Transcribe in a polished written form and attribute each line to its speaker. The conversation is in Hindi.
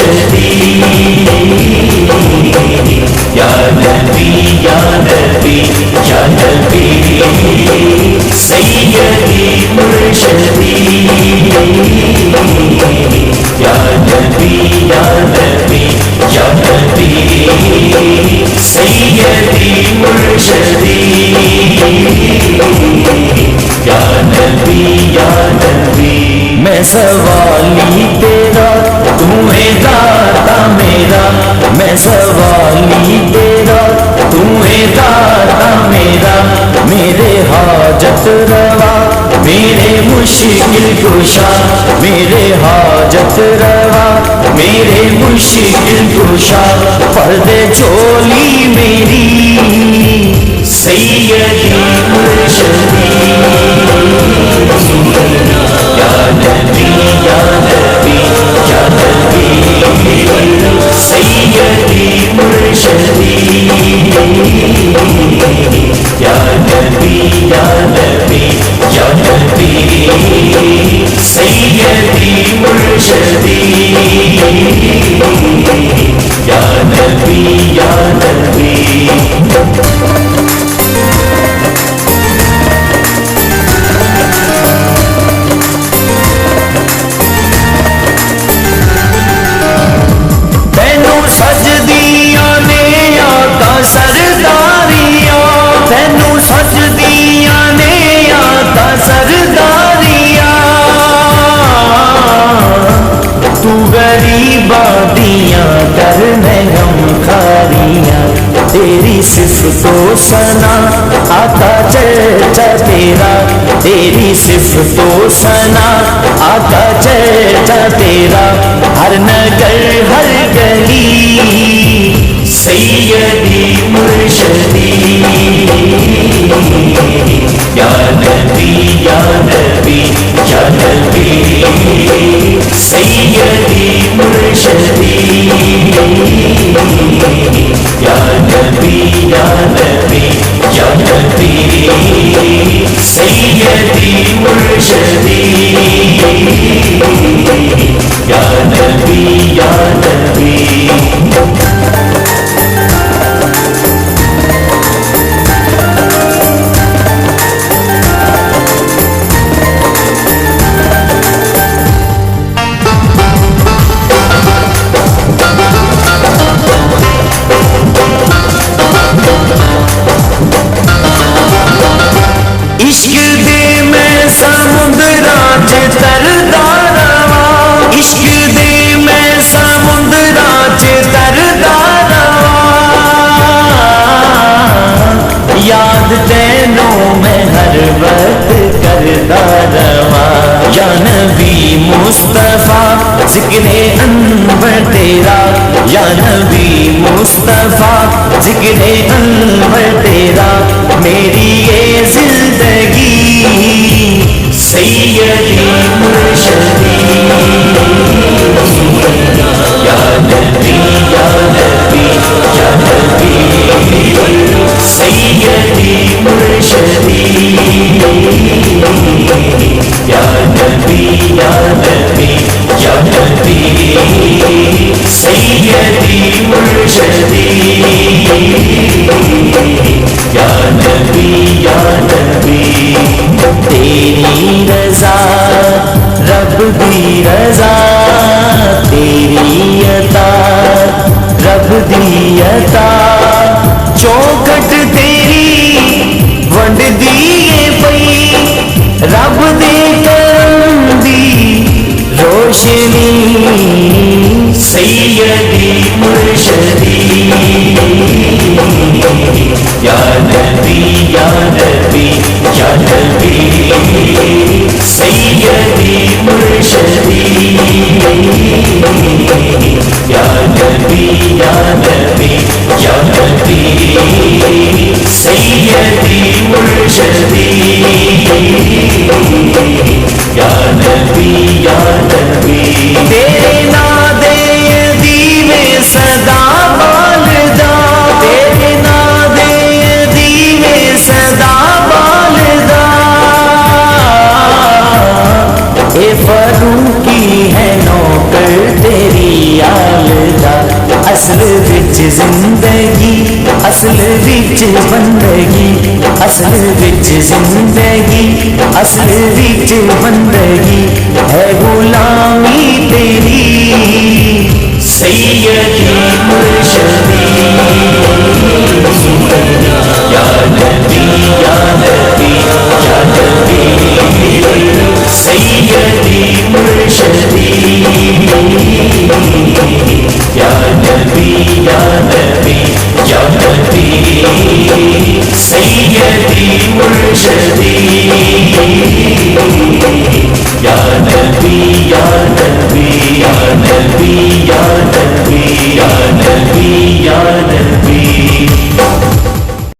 Speaker 1: मुर्शदी या नबी या नबी या नबी सैयदी मुर्शदी या नबी या नबी या नबी सैयदी मुर्शदी या नबी या नबी। मैं सवाली तेरा तू है दाता मेरा, मैं सवाली तेरा तू है दाता मेरा। मेरे हाजत रवा मेरे मुश्किल कुशा, मेरे हाजत रवा मेरे मुश्किल कुशा। पर्दे चोली मेरी सैयदी मुर्शदी या नबी या नबी या नबी सैयदी मुर्शदी या नबी या नबी या नबी सैयदी मुर्शदी या नबी या नबी। सजदियां ने आका सरदारियां, तैनू सजदियां ने आका सरदारियां। तू गरीबां दियां करने गमखारियां, तेरी सिफतो सना आका चर्चा तेरा, तेरी सिफतो सना आका चर्चा तेरा। हर नगर हर गली सैयदी मुर्शदी या नबी या नबी या नबी सैयदी मुर्शदी या नबी या नबी या नबी सैयदी मुर्शदी या नबी या नबी। इश्क दे मैं समुद्रा च तरदा रवा, इश्क दे मैं समुद्रा च तरदा रवा। याद तैनों मैं हर वक्त करदा रवा। या नबी मुस्तफा जिक्रे अनवर तेरा, या नबी मुस्तफा जिक्रे अनवर तेरा। मेरी ये जिंदगी सैयदी मुर्शदी या नबी या नबी या नबी सैयदी मुर्शदी या नबी या नबी या नबी सैयदी मुर्शदी या नबी या नबी। तेरी रजा रब दी रजा, तेरी अता रब दी अता। चौखट तेरी वंड दिए पई रब दे करम दी रोशनी सैयदी मुर्शदी या नबी या नबी या नबी सैयदी मुर्शदी या नबी या नबी या नबी सैयदी मुर्शदी या नबी या नबी। तेरे नादे दीवे सदा बालदा, तेरे नादे दीवे सदा बालदा। ए फरूकी है नौकर तेरी आल असल विच जिंदगी असल विच बंदगी है गुलामी तेरी सैयदी मुर्शदी या नबी या नबी या नबी सैयदी मुर्शदी या नबी या नबी या नबी सैयदी मुर्शदी